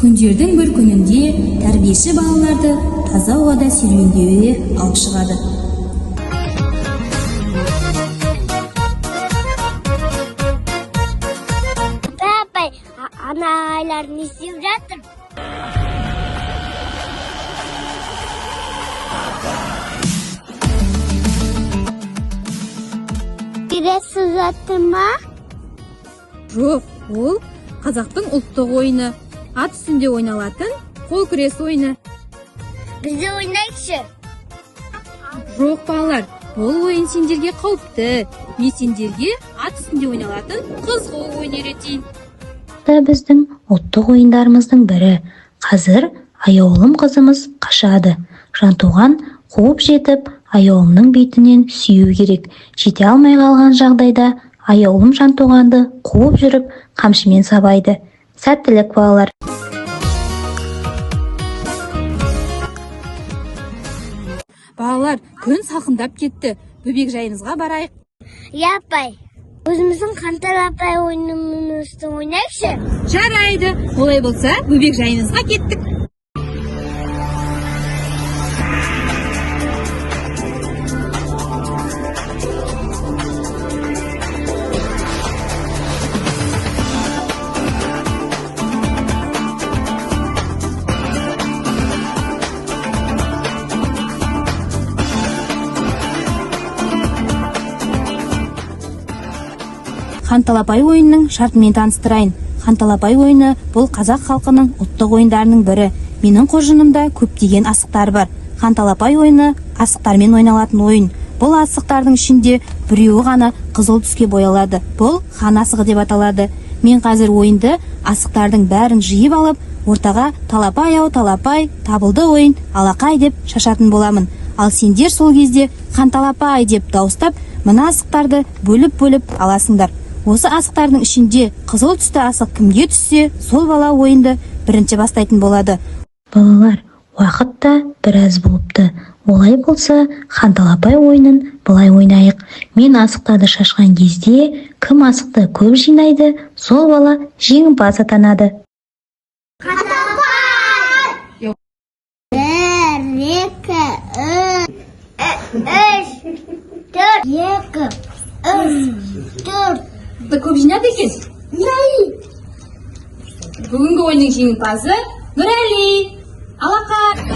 Күндердің бір күнінде тәрбиеші балаларды таза ауада серуендеуге алып шығады. Апай, ана ағайлар не істеп жатыр? Күресіп жатыр ма? Жоқ, ол қазақтың ұлттық ойыны. Ат үстінде ойналатын қол күрес ойыны. Біз де ойнайықшы. Жоқ балалар, ол ойын сендерге қауіпті. Мен сендерге ат үстінде ойналатын қыз қол ойын үйретейін. Біздің ұлттық ойындарымыздың бірі. Қазір аяулым қызымыз қашады. Жантуған қуып жетіп, аяулымның бетінен сүю керек. Жете алмай қалған жағдайда аяулым Жантуғанды қуып жүріп, қамшымен сабайды. Сәттілік балалар. Балалар, күн салқындап кетті. Бөбек жайымызға барайық. Апай, өзіміздің Қантал апай ойынымызды ойнайықшы. Жарайды. Олай болса, бөбек жайымызға кеттік. Ханталапай ойынның шартымен таныстырайын. Ханталапай ойыны бұл қазақ халқының ұлттық ойындарының бірі. Менің қоржынымда көптеген асықтар бар. Ханталапай ойыны асықтармен ойналатын ойын. Бұл асықтардың ішінде біреуі ғана қызыл түске боялады. Бұл хан асығы деп аталады. Мен қазір ойынды асықтардың бәрін жиып алып, ортаға талапай ау талапай, табылды ойын, алақай деп шашатын боламын. Ал сендер сол кезде Ханталапай деп дауыстап, мына асықтарды бөліп аласыңдар. Осы асықтардың ішінде қызыл түсті асық кімге түссе, сол бала ойынды бірінші бастайтын болады. Балалар, уақыт та біраз болыпты. Олай болса, Ханталапай ойынын былай ойнайық. Мен асықтарды шашқан кезде, кім асықты көп жинайды, сол бала жеңімпаз атанады. Ханталапай! 1, 2, 3, 4. Көп жинады екен. Бүгінгі ойынның жеңімпазы Нұрәли. Алақай.